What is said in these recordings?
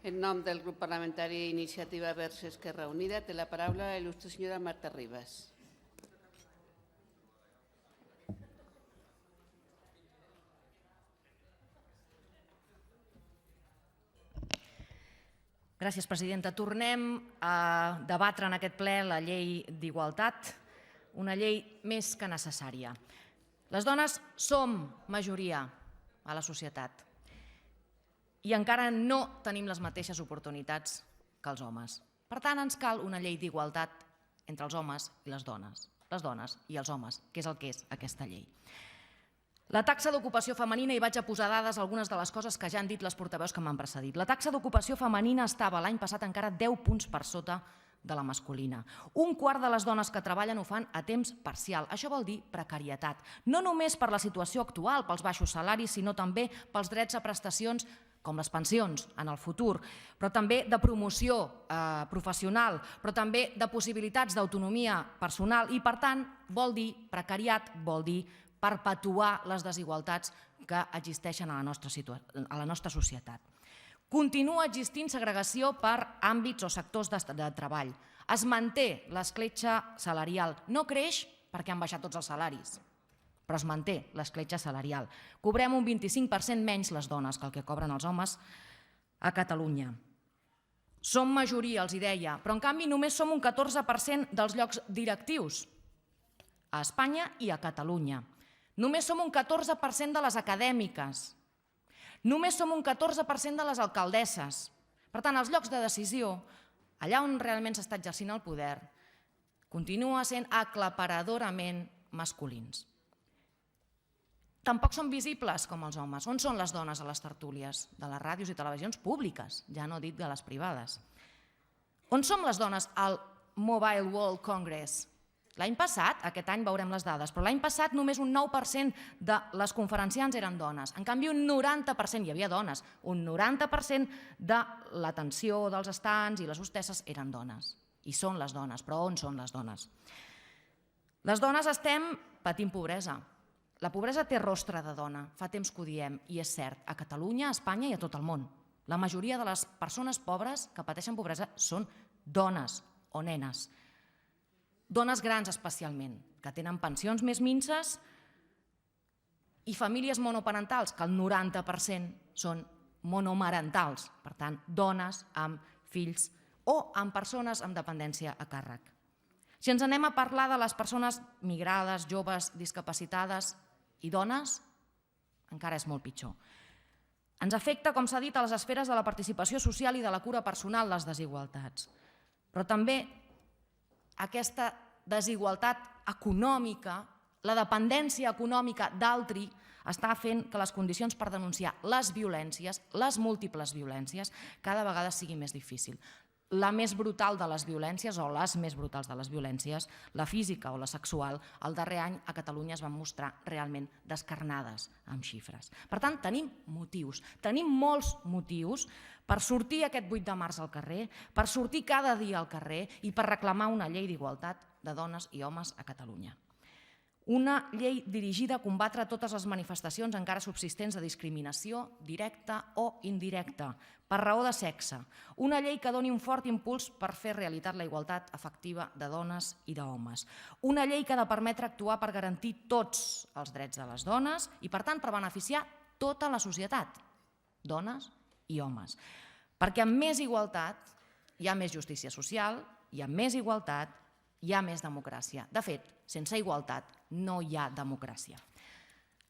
En nom del grup parlamentari Iniciativa Verds Esquerra Unida, té la paraula la il·lustre senyora Marta Ribas. Gràcies, presidenta. Tornem a debatre en aquest ple la llei d'igualtat, una llei més que necessària. Les dones som majoria a la societat i encara no tenim les mateixes oportunitats que els homes. Per tant, ens cal una llei d'igualtat entre els homes i les dones i els homes, que és el que és aquesta llei. La taxa d'ocupació femenina, i vaig a posar dades algunes de les coses que ja han dit les portaveus que m'han precedit. La taxa d'ocupació femenina estava l'any passat encara 10 punts per sota de la masculina. Un quart de les dones que treballen ho fan a temps parcial. Això vol dir precarietat. No només per la situació actual, pels baixos salaris, sinó també pels drets a prestacions com les pensions en el futur, però també de promoció professional, però també de possibilitats d'autonomia personal i, per tant, vol dir precariat, vol dir perpetuar les desigualtats que existeixen a la nostra societat. Continua existint segregació per àmbits o sectors de treball. Es manté l'escletxa salarial. No creix perquè han baixat tots els salaris, però es manté l'escletxa salarial. Cobrem un 25% menys les dones que el que cobren els homes a Catalunya. Som majoria, els hi deia, però en canvi només som un 14% dels llocs directius a Espanya i a Catalunya. Només som un 14% de les acadèmiques. Només som un 14% de les alcaldesses. Per tant, els llocs de decisió, allà on realment s'està exercint el poder, continua sent aclaparadorament masculins. Tampoc són visibles com els homes. On són les dones a les tertúlies de les ràdios i televisions públiques? Ja no dic de les privades. On som les dones al Mobile World Congress? L'any passat, aquest any veurem les dades, però l'any passat només un 9% de les conferenciants eren dones. En canvi, un 90%, hi havia dones, un 90% de l'atenció dels estants i les hostesses eren dones. I són les dones, però on són les dones? Les dones estem patint pobresa. La pobresa té rostre de dona, fa temps que ho diem, i és cert, a Catalunya, a Espanya i a tot el món. La majoria de les persones pobres que pateixen pobresa són dones o nenes. Dones grans especialment, que tenen pensions més minses i famílies monoparentals, que el 90% són monomarentals, per tant, dones amb fills o amb persones amb dependència a càrrec. Si ens anem a parlar de les persones migrades, joves, discapacitades i dones, encara és molt pitjor. Ens afecta, com s'ha dit, a les esferes de la participació social i de la cura personal les desigualtats, però també aquesta desigualtat econòmica, la dependència econòmica d'altri, està fent que les condicions per denunciar les violències, les múltiples violències, cada vegada sigui més difícil. La més brutal de les violències, o les més brutals de les violències, la física o la sexual, el darrer any a Catalunya es van mostrar realment descarnades amb xifres. Per tant, tenim motius, tenim molts motius per sortir aquest 8 de març al carrer, per sortir cada dia al carrer i per reclamar una llei d'igualtat de dones i homes a Catalunya. Una llei dirigida a combatre totes les manifestacions encara subsistents de discriminació directa o indirecta, per raó de sexe. Una llei que doni un fort impuls per fer realitat la igualtat efectiva de dones i d'homes. Una llei que ha de permetre actuar per garantir tots els drets de les dones i, per tant, per beneficiar tota la societat, dones i homes. Perquè amb més igualtat hi ha més justícia social, i amb més igualtat hi ha més democràcia. De fet, sense igualtat no hi ha democràcia.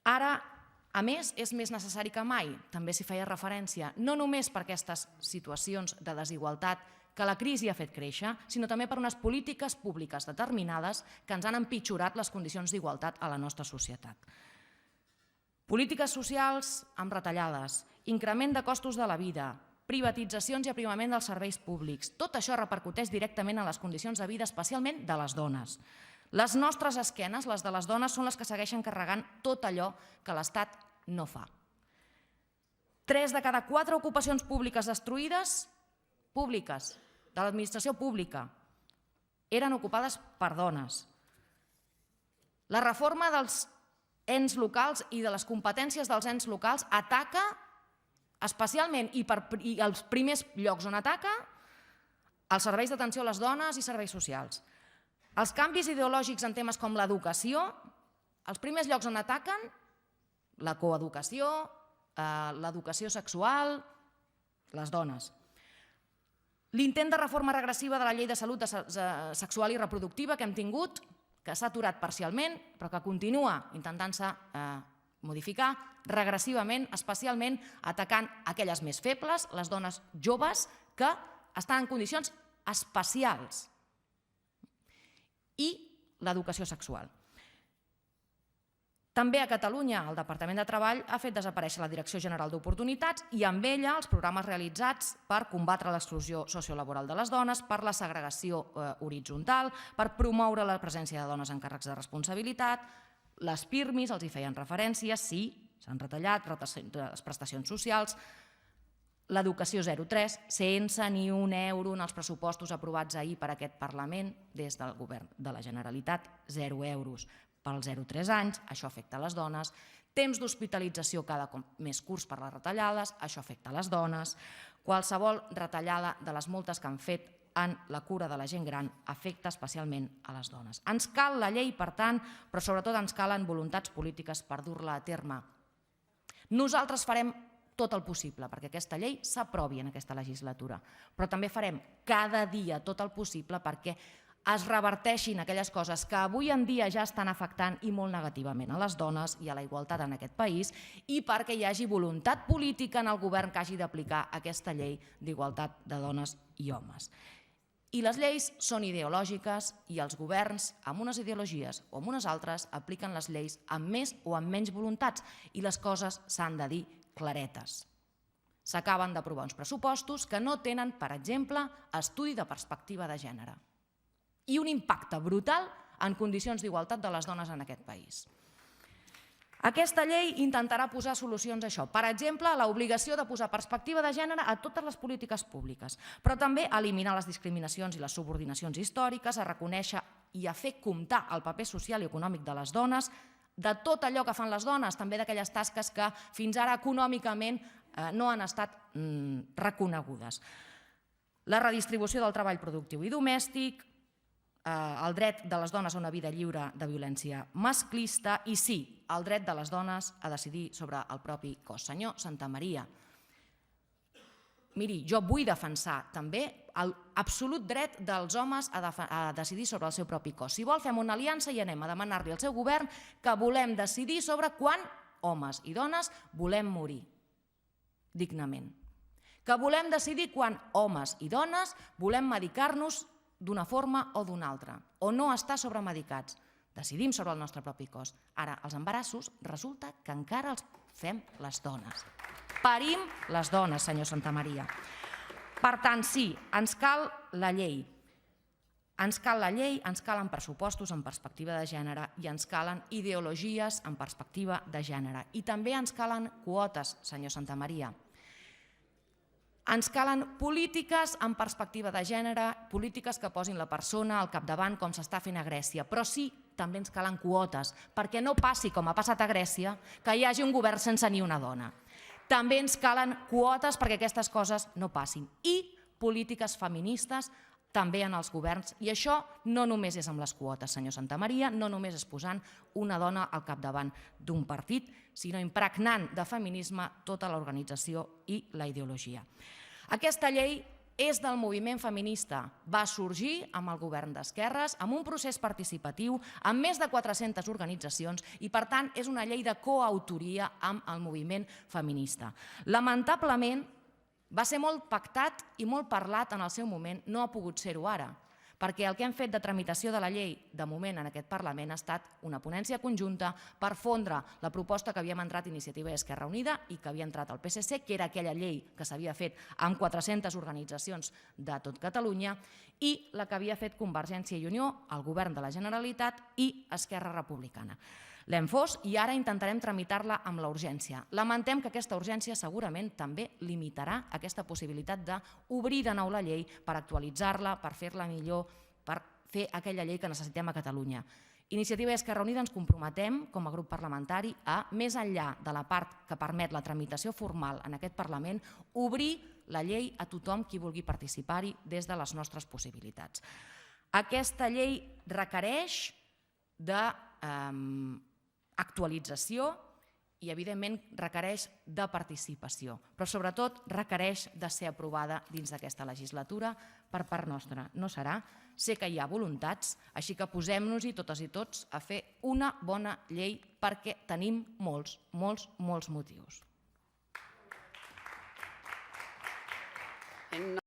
Ara, a més, és més necessari que mai, també s'hi feia referència, no només per aquestes situacions de desigualtat que la crisi ha fet créixer, sinó també per unes polítiques públiques determinades que ens han empitjorat les condicions d'igualtat a la nostra societat. Polítiques socials amb retallades, increment de costos de la vida, privatitzacions i aprimament dels serveis públics. Tot això repercuteix directament en les condicions de vida, especialment de les dones. Les nostres esquenes, les de les dones, són les que segueixen carregant tot allò que l'Estat no fa. 3 de cada 4 ocupacions públiques destruïdes, públiques, de l'administració pública, eren ocupades per dones. La reforma dels ens locals i de les competències dels ens locals ataca especialment i els primers llocs on ataca, els serveis d'atenció a les dones i serveis socials. Els canvis ideològics en temes com l'educació, els primers llocs on ataquen, la coeducació, l'educació sexual, les dones. L'intent de reforma regressiva de la llei de salut sexual i reproductiva que hem tingut, que s'ha aturat parcialment, però que continua intentant-se modificar regressivament, especialment atacant aquelles més febles, les dones joves, que estan en condicions especials. I l'educació sexual. També a Catalunya el Departament de Treball ha fet desaparèixer la Direcció General d'Oportunitats i amb ella els programes realitzats per combatre l'exclusió sociolaboral de les dones, per la segregació horitzontal, per promoure la presència de dones en càrrecs de responsabilitat. Les PIRMIs els hi feien referència, sí, s'han retallat les prestacions socials. L'educació 0-3, sense ni un euro en els pressupostos aprovats ahir per aquest Parlament des del Govern de la Generalitat, 0 euros. Pels 0-3 anys, això afecta les dones. Temps d'hospitalització cada cop més curts per les retallades, això afecta les dones. Qualsevol retallada de les moltes que han fet en la cura de la gent gran afecta especialment a les dones. Ens cal la llei, per tant, però sobretot ens calen voluntats polítiques per dur-la a terme. Nosaltres farem tot el possible perquè aquesta llei s'aprovi en aquesta legislatura, però també farem cada dia tot el possible perquè es reverteixin aquelles coses que avui en dia ja estan afectant i molt negativament a les dones i a la igualtat en aquest país i perquè hi hagi voluntat política en el govern que hagi d'aplicar aquesta llei d'igualtat de dones i homes. I les lleis són ideològiques i els governs, amb unes ideologies o amb unes altres, apliquen les lleis amb més o amb menys voluntats i les coses s'han de dir claretes. S'acaben d'aprovar uns pressupostos que no tenen, per exemple, estudi de perspectiva de gènere i un impacte brutal en condicions d'igualtat de les dones en aquest país. Aquesta llei intentarà posar solucions a això. Per exemple, l'obligació de posar perspectiva de gènere a totes les polítiques públiques, però també a eliminar les discriminacions i les subordinacions històriques, a reconèixer i a fer comptar el paper social i econòmic de les dones, de tot allò que fan les dones, també d'aquelles tasques que fins ara econòmicament no han estat reconegudes. La redistribució del treball productiu i domèstic, el dret de les dones a una vida lliure de violència masclista i sí, el dret de les dones a decidir sobre el propi cos. Senyor Santamaría, miri, jo vull defensar també l'absolut dret dels homes a decidir sobre el seu propi cos. Si vol, fem una aliança i anem a demanar-li al seu govern que volem decidir sobre quan homes i dones volem morir dignament. Que volem decidir quan homes i dones volem medicar-nos d'una forma o d'una altra, o no estar sobremedicats. Decidim sobre el nostre propi cos. Ara, els embarassos resulta que encara els fem les dones. Parim les dones, senyor Santamaría. Per tant, sí, ens cal la llei. Ens cal la llei, ens calen pressupostos en perspectiva de gènere i ens calen ideologies en perspectiva de gènere. I també ens calen quotes, senyor Santamaría. Ens calen polítiques en perspectiva de gènere, polítiques que posin la persona al capdavant com s'està fent a Grècia, però sí, també ens calen quotes, perquè no passi com ha passat a Grècia, que hi hagi un govern sense ni una dona. També ens calen quotes perquè aquestes coses no passin. I polítiques feministes també en els governs. I això no només és amb les quotes, senyor Santamaría, no només és posant una dona al capdavant d'un partit, sinó impregnant de feminisme tota l'organització i la ideologia. Aquesta llei és del moviment feminista. Va sorgir amb el govern d'esquerres, amb un procés participatiu, amb més de 400 organitzacions i, per tant, és una llei de coautoria amb el moviment feminista. Lamentablement, va ser molt pactat i molt parlat en el seu moment, no ha pogut ser-ho ara, perquè el que hem fet de tramitació de la llei de moment en aquest Parlament ha estat una ponència conjunta per fondre la proposta que havíem entrat Iniciativa i Esquerra Unida i que havia entrat el PSC, que era aquella llei que s'havia fet amb 400 organitzacions de tot Catalunya, i la que havia fet Convergència i Unió, el Govern de la Generalitat i Esquerra Republicana. L'hem fos i ara intentarem tramitar-la amb la urgència. Lamentem que aquesta urgència segurament també limitarà aquesta possibilitat d'obrir de nou la llei per actualitzar-la, per fer-la millor, per fer aquella llei que necessitem a Catalunya. Iniciativa i Esquerra Unida ens comprometem, com a grup parlamentari, a, més enllà de la part que permet la tramitació formal en aquest Parlament, obrir la llei a tothom qui vulgui participar-hi des de les nostres possibilitats. Aquesta llei requereix d'actualització i, evidentment, requereix de participació, però sobretot requereix de ser aprovada dins d'aquesta legislatura. Per part nostra no serà. Sé que hi ha voluntats, així que posem-nos-hi totes i tots a fer una bona llei perquè tenim molts motius.